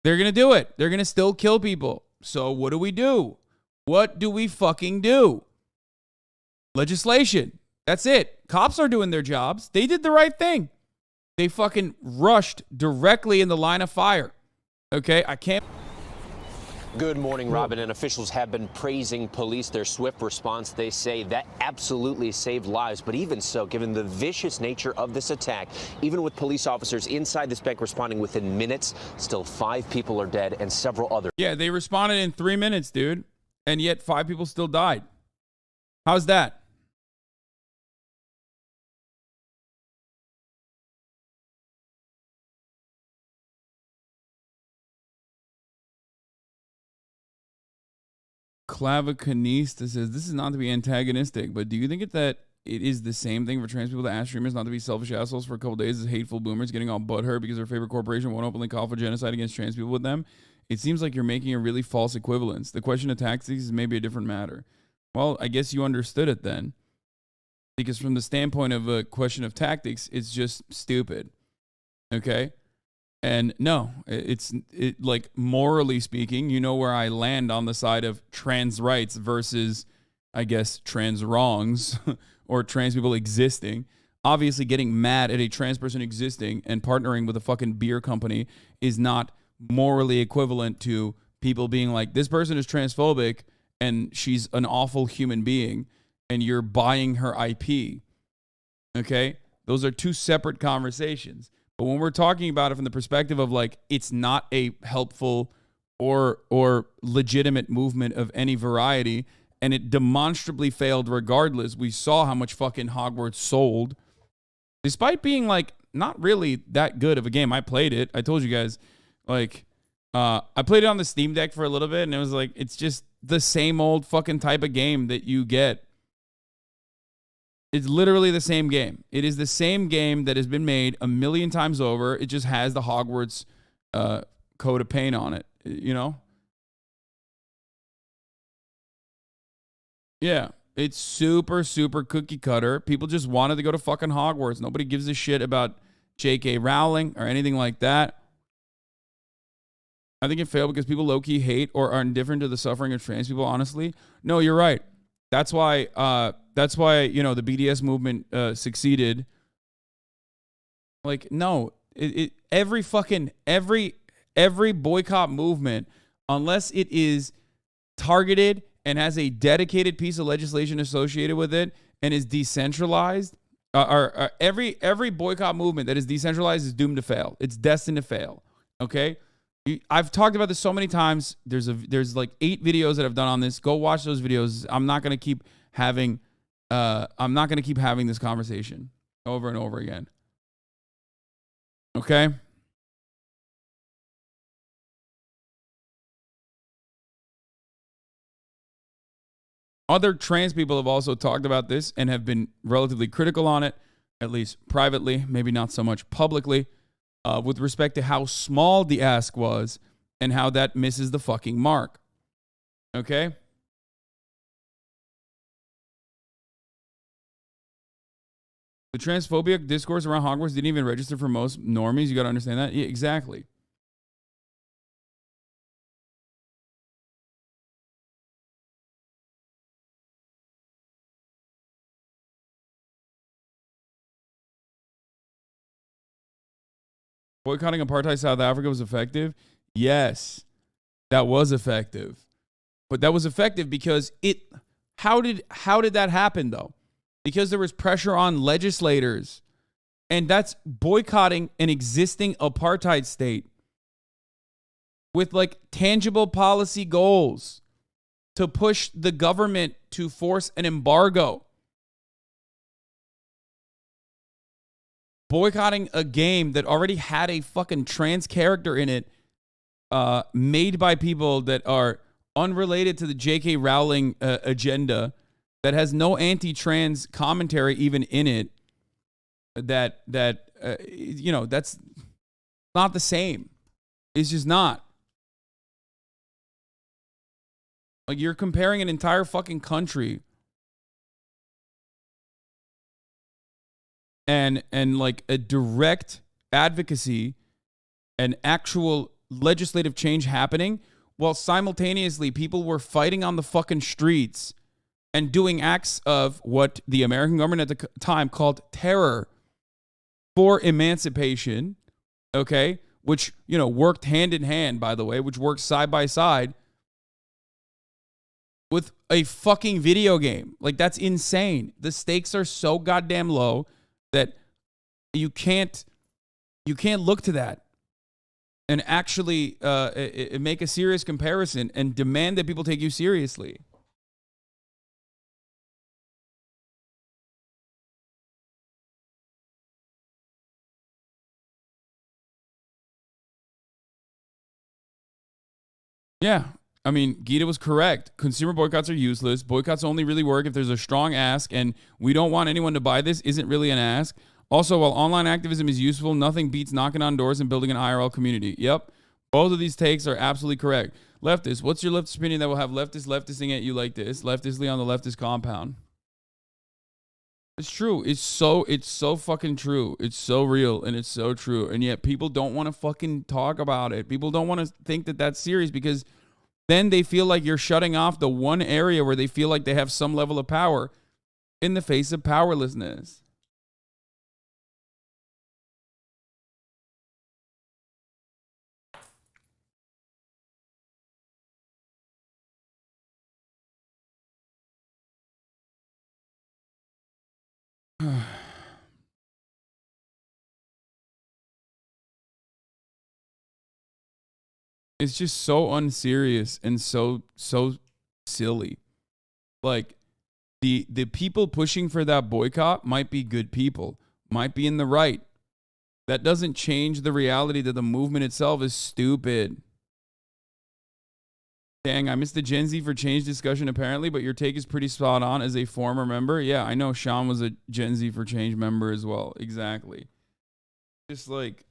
They're going to do it. They're going to still kill people. So what do? What do we fucking do? Legislation. That's it. Cops are doing their jobs. They did the right thing. They fucking rushed directly in the line of fire. Okay? I can't. Good morning, Robin. And officials have been praising police, their swift response. They say that absolutely saved lives. But even so, given the vicious nature of this attack, even with police officers inside this bank responding within minutes, still 5 people are dead and several others. Yeah, they responded in 3 minutes, dude. And yet 5 people still died. How's that? Clavicanista says, this is not to be antagonistic, but do you think that it is the same thing for trans people to ask streamers not to be selfish assholes for a couple days as hateful boomers getting all butthurt because their favorite corporation won't openly call for genocide against trans people with them? It seems like you're making a really false equivalence. The question of tactics is maybe a different matter. Well, I guess you understood it then. Because from the standpoint of a question of tactics, it's just stupid. Okay? And no, it's like morally speaking, you know where I land on the side of trans rights versus, I guess, trans wrongs or trans people existing. Obviously, getting mad at a trans person existing and partnering with a fucking beer company is not morally equivalent to people being like, this person is transphobic and she's an awful human being and you're buying her IP. Okay? Those are two separate conversations. But when we're talking about it from the perspective of like, it's not a helpful or legitimate movement of any variety, and it demonstrably failed regardless. We saw how much fucking Hogwarts sold, despite being like not really that good of a game. I played it. I told you guys, like, I played it on the Steam Deck for a little bit, and it was like, it's just the same old fucking type of game that you get. It's literally the same game. It is the same game that has been made a million times over. It just has the Hogwarts coat of paint on it, you know? Yeah, it's super, super cookie cutter. People just wanted to go to fucking Hogwarts. Nobody gives a shit about J.K. Rowling or anything like that. I think it failed because people low-key hate or are indifferent to the suffering of trans people, honestly. No, you're right. That's why, you know, the BDS movement succeeded. Like, no, every boycott movement, unless it is targeted and has a dedicated piece of legislation associated with it and is decentralized, or every boycott movement that is decentralized is doomed to fail. It's destined to fail. Okay. I've talked about this so many times. There's like 8 videos that I've done on this. Go watch those videos. I'm not gonna keep having this conversation over and over again. Okay? Other trans people have also talked about this and have been relatively critical on it, at least privately, maybe not so much publicly. With respect to how small the ask was and how that misses the fucking mark. Okay? The transphobia discourse around Hogwarts didn't even register for most normies. You got to understand that. Yeah, exactly. Boycotting apartheid South Africa was effective? Yes, that was effective. But that was effective because how did that happen though? Because there was pressure on legislators. And that's boycotting an existing apartheid state with like tangible policy goals to push the government to force an embargo. Boycotting a game that already had a fucking trans character in it, made by people that are unrelated to the J.K. Rowling agenda, that has no anti-trans commentary even in it, you know, that's not the same. It's just not. Like, you're comparing an entire fucking country and like a direct advocacy, an actual legislative change happening while simultaneously people were fighting on the fucking streets and doing acts of what the American government at the time called terror for emancipation, okay, which, you know, worked hand in hand, by the way, which worked side by side with a fucking video game. Like, that's insane. The stakes are so goddamn low that you can't look to that and actually make a serious comparison and demand that people take you seriously. Yeah. I mean, Gita was correct. Consumer boycotts are useless. Boycotts only really work if there's a strong ask, and we don't want anyone to buy this isn't really an ask. Also, while online activism is useful, nothing beats knocking on doors and building an IRL community. Yep. Both of these takes are absolutely correct. Leftist, what's your leftist opinion that will have leftisting at you like this? Leftistly on the leftist compound. It's true. It's so fucking true. It's so real and it's so true. And yet people don't want to fucking talk about it. People don't want to think that that's serious because then they feel like you're shutting off the one area where they feel like they have some level of power in the face of powerlessness. It's just so unserious and so silly. Like the people pushing for that boycott might be good people, might be in the right. That doesn't change the reality that the movement itself is stupid. Dang, I missed the Gen Z for change discussion apparently, but your take is pretty spot on as a former member. Yeah, I know Sean was a Gen Z for change member as well. Exactly. Just like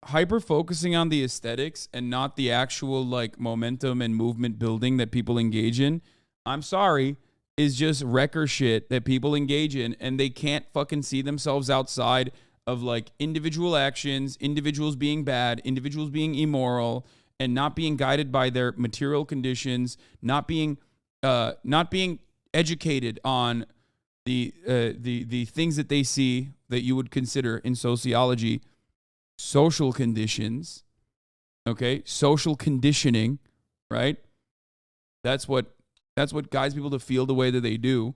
hyper focusing on the aesthetics and not the actual like momentum and movement building that people engage in, I'm sorry, is just wrecker shit that people engage in, and they can't fucking see themselves outside of like individual actions, individuals being bad, individuals being immoral, and not being guided by their material conditions, not being educated on the things that they see that you would consider in sociology social conditions, okay? Social conditioning, right? That's what guides people to feel the way that they do.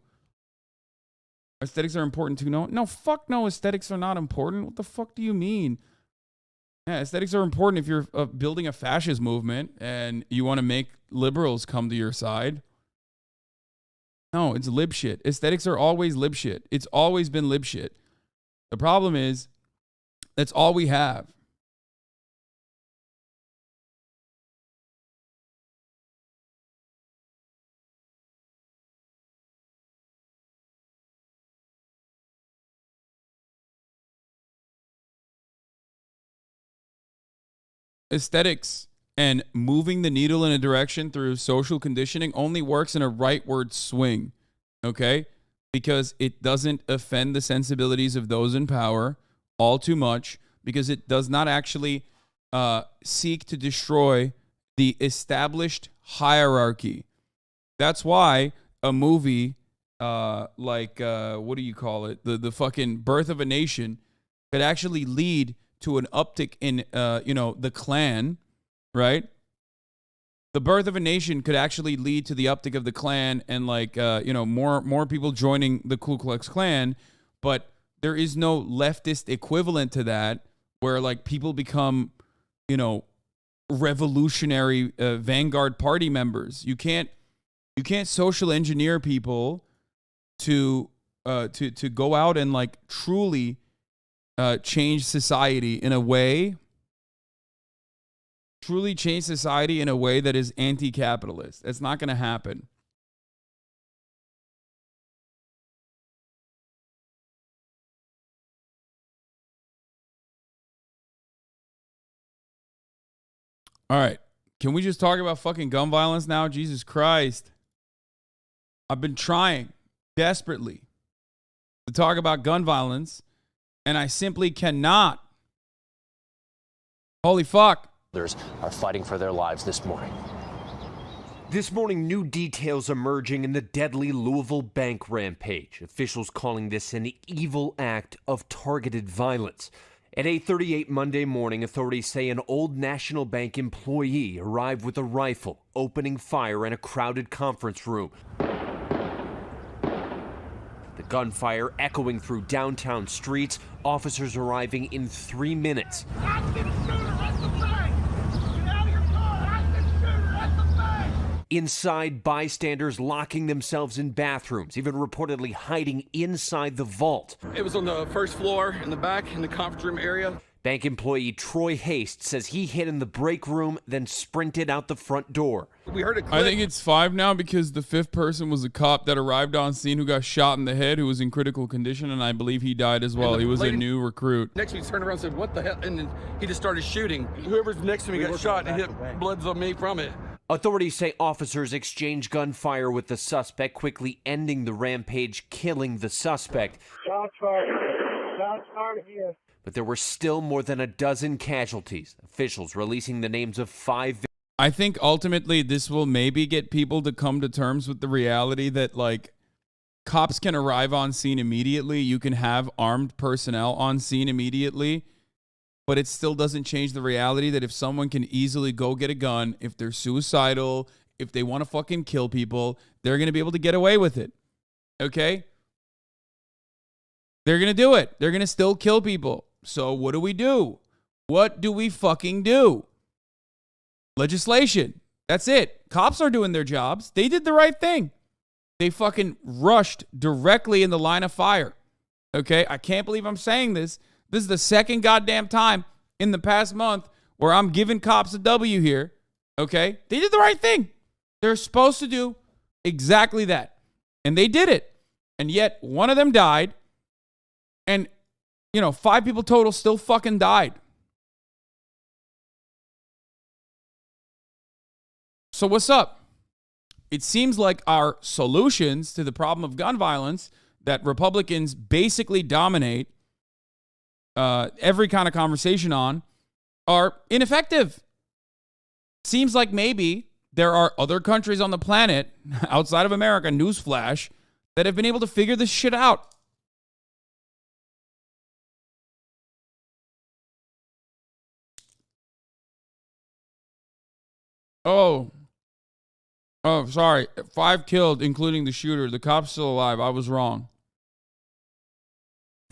Aesthetics are important too. No, fuck no, aesthetics are not important. What the fuck do you mean? Yeah, aesthetics are important if you're building a fascist movement and you want to make liberals come to your side. No, it's lib shit. Aesthetics are always lib shit. It's always been lib shit. The problem is, that's all we have. Aesthetics and moving the needle in a direction through social conditioning only works in a rightward swing, okay? Because it doesn't offend the sensibilities of those in power all too much, because it does not actually seek to destroy the established hierarchy. That's why a movie like, what do you call it? The fucking Birth of a Nation could actually lead to an uptick in, the Klan, right? The Birth of a Nation could actually lead to the uptick of the Klan and more people joining the Ku Klux Klan, but there is no leftist equivalent to that where like people become, revolutionary vanguard party members. You can't social engineer people to go out and like truly change society in a way. Truly change society in a way that is anti-capitalist. It's not going to happen. All right. Can we just talk about fucking gun violence now? Jesus Christ. I've been trying desperately to talk about gun violence, and I simply cannot. Holy fuck. Others are fighting for their lives this morning. This morning, new details emerging in the deadly Louisville bank rampage. Officials calling this an evil act of targeted violence. At 8:38 Monday morning, authorities say an Old National Bank employee arrived with a rifle, opening fire in a crowded conference room. The gunfire echoing through downtown streets, officers arriving in 3 minutes. Inside, bystanders locking themselves in bathrooms, even reportedly hiding inside the vault. It was on the first floor in the back in the conference room area. Bank employee Troy Haste says he hid in the break room, then sprinted out the front door. We heard a click. I think it's 5 now because the 5th person was a cop that arrived on scene who got shot in the head, who was in critical condition, and I believe he died as well. He was a new recruit. Next to me turned around and said, "What the hell?" And then he just started shooting. Whoever's next to me got shot and hit bloods on me from it. Authorities say officers exchanged gunfire with the suspect, quickly ending the rampage, killing the suspect. Shots fired. Shots fired here. But there were still more than a dozen casualties. Officials releasing the names of 5 I think ultimately this will maybe get people to come to terms with the reality that, like, cops can arrive on scene immediately. You can have armed personnel on scene immediately. But it still doesn't change the reality that if someone can easily go get a gun, if they're suicidal, if they want to fucking kill people, they're going to be able to get away with it. Okay? They're going to do it. They're going to still kill people. So what do? What do we fucking do? Legislation. That's it. Cops are doing their jobs. They did the right thing. They fucking rushed directly in the line of fire. Okay? I can't believe I'm saying this. This is the second goddamn time in the past month where I'm giving cops a W here. Okay? They did the right thing. They're supposed to do exactly that. And they did it. And yet one of them died. And, 5 people total still fucking died. So what's up? It seems like our solutions to the problem of gun violence that Republicans basically dominate every kind of conversation on are ineffective. Seems like maybe there are other countries on the planet outside of America, newsflash, that have been able to figure this shit out. Oh, sorry. 5 killed, including the shooter. The cop's still alive. I was wrong.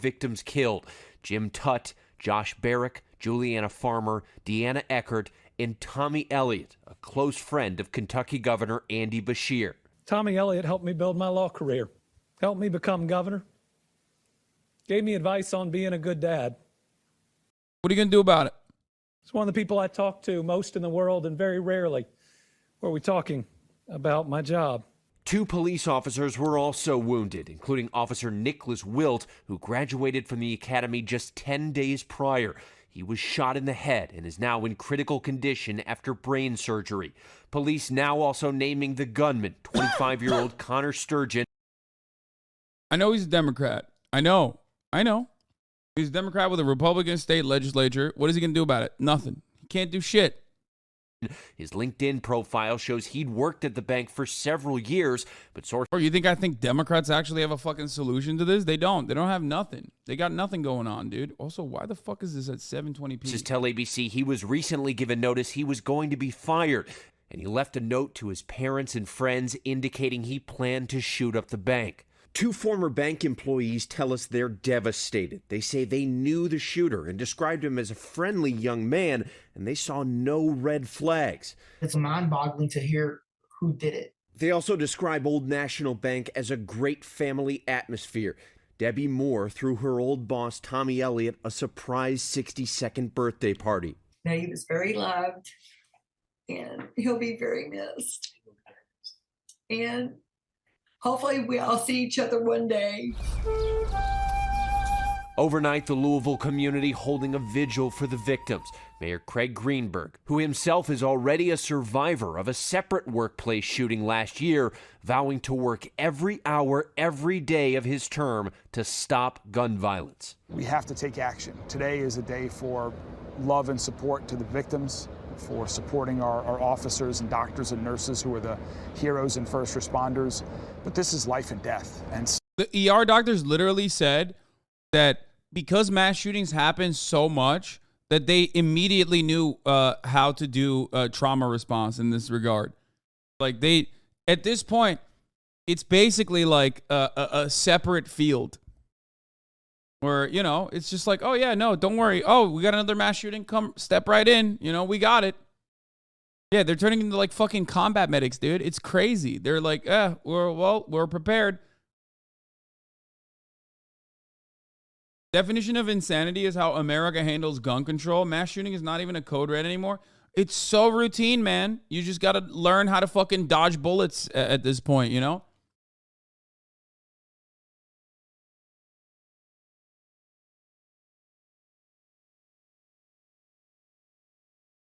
Victims killed: Jim Tutt, Josh Barrick, Juliana Farmer, Deanna Eckert, and Tommy Elliott, a close friend of Kentucky Governor Andy Beshear. Tommy Elliott helped me build my law career, helped me become governor, gave me advice on being a good dad. What are you going to do about it? It's one of the people I talk to most in the world, and very rarely were we talking about my job. 2 police officers were also wounded, including Officer Nicholas Wilt, who graduated from the academy just 10 days prior. He was shot in the head and is now in critical condition after brain surgery. Police now also naming the gunman, 25-year-old Connor Sturgeon. I know he's a Democrat. I know. He's a Democrat with a Republican state legislature. What is he going to do about it? Nothing. He can't do shit. His LinkedIn profile shows he'd worked at the bank for several years, but sources... Or you think I think Democrats actually have a fucking solution to this? They don't. They don't have nothing. They got nothing going on, dude. Also, why the fuck is this at 7:20 p.m.? Tell ABC he was recently given notice he was going to be fired, and he left a note to his parents and friends indicating he planned to shoot up the bank. 2 former bank employees tell us they're devastated. They say they knew the shooter and described him as a friendly young man, and they saw no red flags. It's mind-boggling to hear who did it. They also describe Old National Bank as a great family atmosphere. Debbie Moore threw her old boss, Tommy Elliott, a surprise 62nd birthday party. Now, he was very loved, and he'll be very missed. And hopefully we all see each other one day. Overnight, the Louisville community holding a vigil for the victims. Mayor Craig Greenberg, who himself is already a survivor of a separate workplace shooting last year, vowing to work every hour, every day of his term to stop gun violence. We have to take action. Today is a day for love and support to the victims, for supporting our officers and doctors and nurses who are the heroes and first responders. But this is life and death. And the ER doctors literally said that because mass shootings happen so much, that they immediately knew how to do trauma response in this regard. Like at this point, it's basically like a separate field where, you know, it's just like, oh yeah, no, don't worry. Oh, we got another mass shooting. Come step right in. You know, we got it. Yeah, they're turning into like fucking combat medics, dude. It's crazy. They're like, we're prepared. Definition of insanity is how America handles gun control. Mass shooting is not even a code red anymore. It's so routine, man. You just got to learn how to fucking dodge bullets at this point, you know?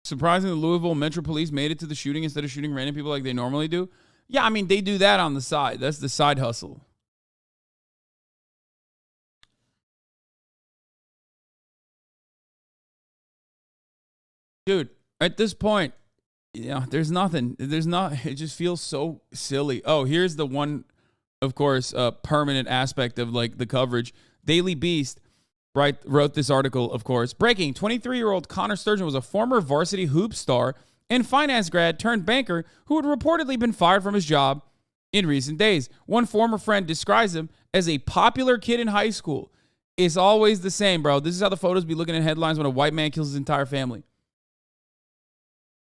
Surprising, the Louisville Metro Police made it to the shooting instead of shooting random people like they normally do. Yeah, I mean, they do that on the side. That's the side hustle. Dude, at this point, you know, there's nothing. There's not. It just feels so silly. Oh, here's the one, of course, permanent aspect of like the coverage. Daily Beast wrote this article, of course. Breaking: 23-year-old Connor Sturgeon was a former varsity hoop star and finance grad turned banker who had reportedly been fired from his job in recent days. One former friend describes him as a popular kid in high school. It's always the same, bro. This is how the photos be looking at headlines when a white man kills his entire family.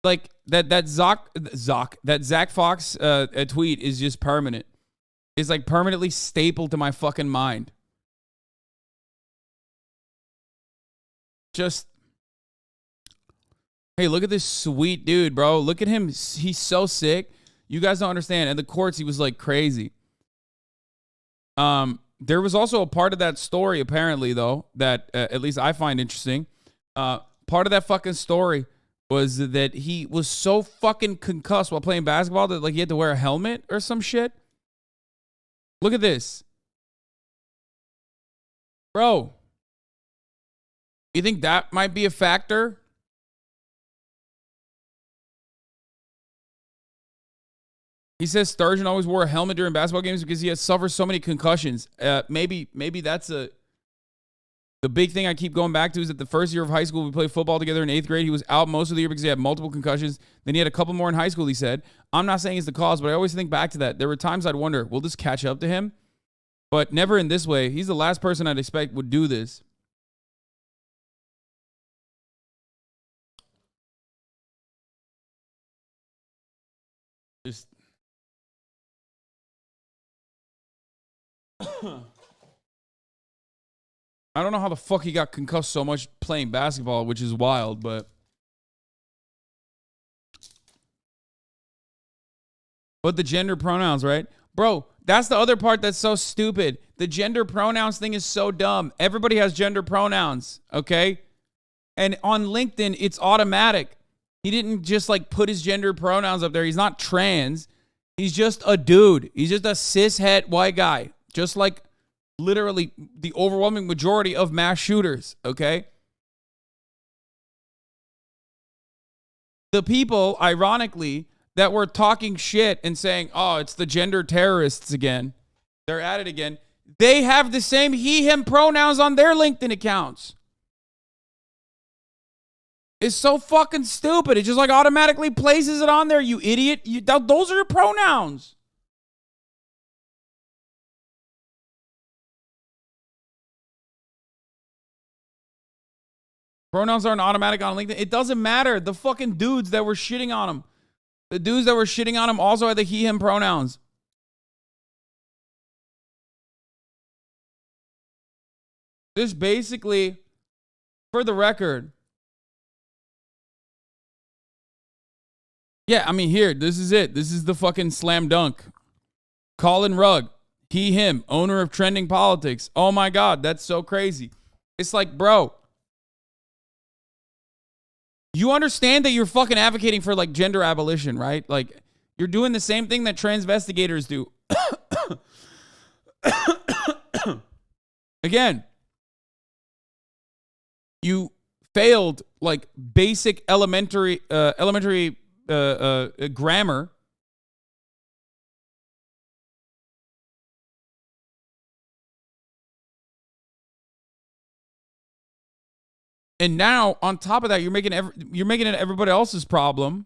Like that Zach Fox a tweet is just permanent. It's like permanently stapled to my fucking mind. Just, hey, look at this sweet dude, bro. Look at him. He's so sick. You guys don't understand. In the courts, he was like crazy. There was also a part of that story, apparently, though, that at least I find interesting. Part of that fucking story was that he was so fucking concussed while playing basketball that like he had to wear a helmet or some shit. Look at this. Bro, you think that might be a factor? He says Sturgeon always wore a helmet during basketball games because he has suffered so many concussions. Maybe that's the big thing I keep going back to is that the first year of high school, we played football together in 8th grade. He was out most of the year because he had multiple concussions. Then he had a couple more in high school, he said. I'm not saying it's the cause, but I always think back to that. There were times I'd wonder, will this catch up to him? But never in this way. He's the last person I'd expect would do this. Just... I don't know how the fuck he got concussed so much playing basketball, which is wild, but the gender pronouns, right? Bro, that's the other part that's so stupid. The gender pronouns thing is so dumb. Everybody has gender pronouns, okay? And on LinkedIn, it's automatic. He didn't just like put his gender pronouns up there. He's not trans. He's just a dude. He's just a cishet white guy, just like literally the overwhelming majority of mass shooters, okay? The people, ironically, that were talking shit and saying, oh, it's the gender terrorists again. They're at it again. They have the same he, him pronouns on their LinkedIn accounts. It's so fucking stupid. It just like automatically places it on there, you idiot. Those are your pronouns. Pronouns aren't automatic on LinkedIn. It doesn't matter. The fucking dudes that were shitting on him. The dudes that were shitting on him also had the he, him pronouns. This basically, for the record. Yeah, I mean, here, this is it. This is the fucking slam dunk. Colin Rugg, he, him, owner of Trending Politics. Oh my God, that's so crazy. It's like, bro. You understand that you're fucking advocating for like gender abolition, right? Like you're doing the same thing that transvestigators do. Again, you failed like basic elementary grammar. And now, on top of that, you're making it everybody else's problem.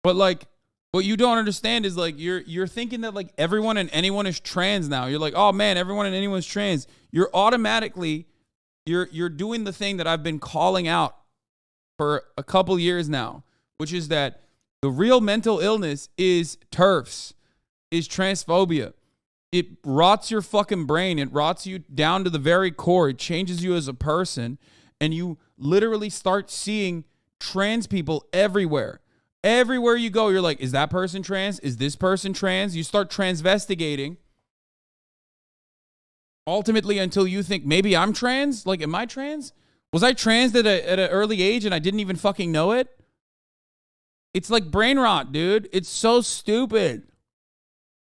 But like, what you don't understand is like you're thinking that like everyone and anyone is trans now. You're like, oh man, everyone and anyone's trans. You're automatically you're doing the thing that I've been calling out for a couple years now, which is that the real mental illness is TERFs, is transphobia. It rots your fucking brain. It rots you down to the very core. It changes you as a person. And you literally start seeing trans people everywhere. Everywhere you go, you're like, is that person trans? Is this person trans? You start transvestigating. Ultimately, until you think, maybe I'm trans? Like, am I trans? Was I trans at an early age and I didn't even fucking know it? It's like brain rot, dude. It's so stupid.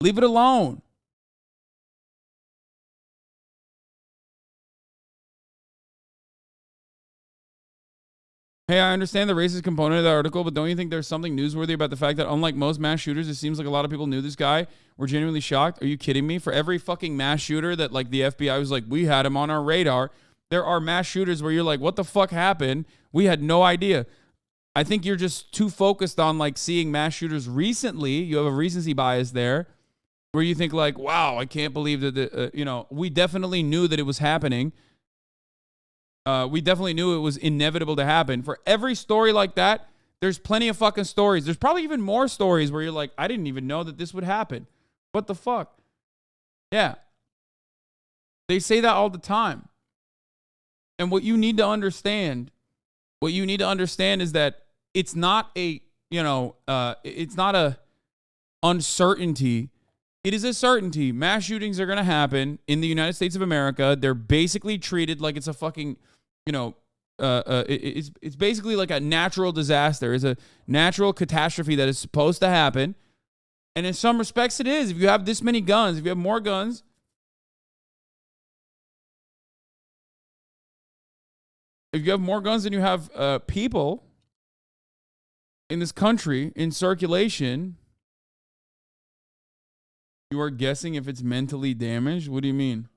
Leave it alone. Hey, I understand the racist component of the article, but don't you think there's something newsworthy about the fact that unlike most mass shooters, it seems like a lot of people knew this guy, were genuinely shocked? Are you kidding me? For every fucking mass shooter that like the FBI was like, we had him on our radar, there are mass shooters where you're like, what the fuck happened? We had no idea. I think you're just too focused on like seeing mass shooters recently. You have a recency bias there where you think like, wow, I can't believe that, we definitely knew that it was happening. We definitely knew it was inevitable to happen. For every story like that, there's plenty of fucking stories. There's probably even more stories where you're like, I didn't even know that this would happen. What the fuck? Yeah. They say that all the time. And what you need to understand is that it's not it's not a uncertainty. It is a certainty. Mass shootings are going to happen in the United States of America. They're basically treated like it's a fucking, it's basically like a natural disaster. It's a natural catastrophe that is supposed to happen. And in some respects it is. If you have this many guns, if you have more guns, than you have people in this country in circulation, you are guessing if it's mentally damaged? What do you mean?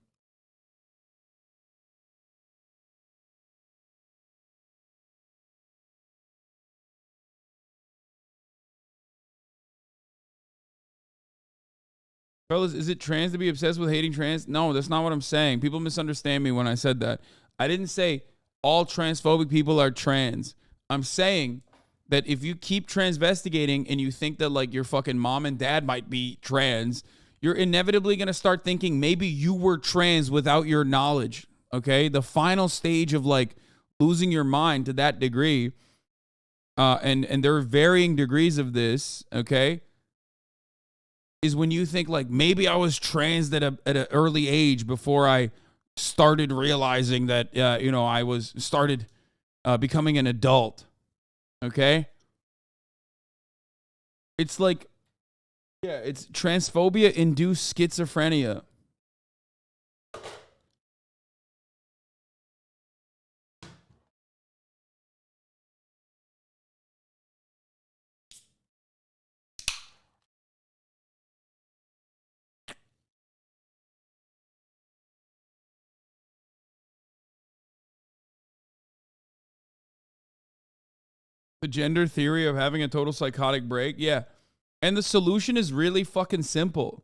Fellas, is it trans to be obsessed with hating trans? No, that's not what I'm saying. People misunderstand me when I said that. I didn't say all transphobic people are trans. I'm saying that if you keep transvestigating and you think that like your fucking mom and dad might be trans, you're inevitably going to start thinking maybe you were trans without your knowledge, okay? The final stage of like losing your mind to that degree, and there are varying degrees of this, okay, is when you think like maybe I was trans at an early age before I started realizing that, I started becoming an adult, okay? It's like, yeah, it's transphobia-induced schizophrenia. The gender theory of having a total psychotic break, yeah. And the solution is really fucking simple.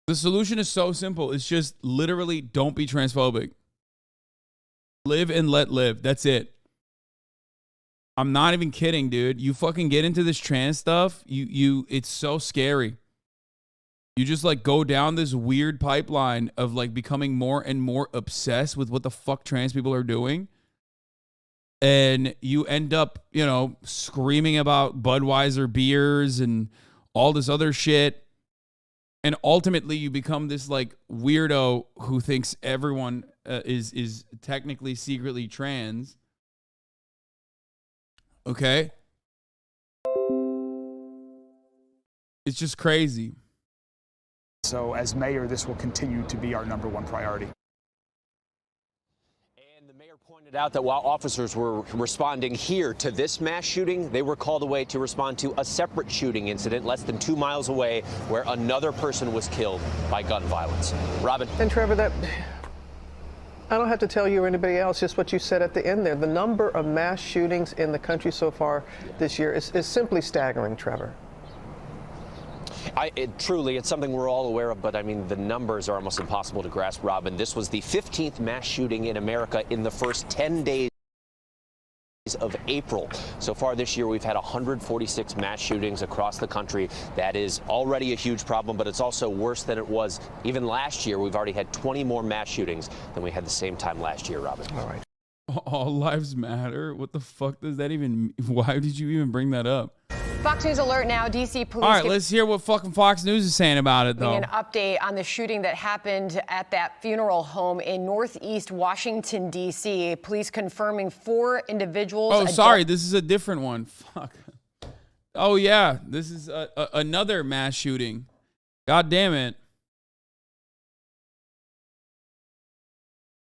The solution is so simple. It's just literally don't be transphobic. Live and let live. That's it. I'm not even kidding, dude. You fucking get into this trans stuff, it's so scary. You just like go down this weird pipeline of like becoming more and more obsessed with what the fuck trans people are doing. And you end up, screaming about Budweiser beers and all this other shit. And ultimately, you become this like weirdo who thinks everyone is technically secretly trans. Okay, it's just crazy. So as mayor, this will continue to be our #1 priority. And the mayor pointed out that while officers were responding here to this mass shooting, they were called away to respond to a separate shooting incident less than 2 miles away where another person was killed by gun violence. Robin. And Trevor, that I don't have to tell you or anybody else just what you said at the end there. The number of mass shootings in the country so far this year is simply staggering, Trevor. Truly, it's something we're all aware of, but I mean, the numbers are almost impossible to grasp, Robin. This was the 15th mass shooting in America in the first 10 days of April. So far this year, we've had 146 mass shootings across the country. That is already a huge problem, but it's also worse than it was even last year. We've already had 20 more mass shootings than we had the same time last year, Robin. All right. All lives matter? What the fuck does that even, why did you even bring that up? Fox News alert now. D.C. police. All right, let's hear what fucking Fox News is saying about it, though. An update on the shooting that happened at that funeral home in Northeast Washington, D.C. Police confirming 4 individuals. Oh, sorry, this is a different one. Fuck. Oh, yeah, this is another mass shooting. God damn it.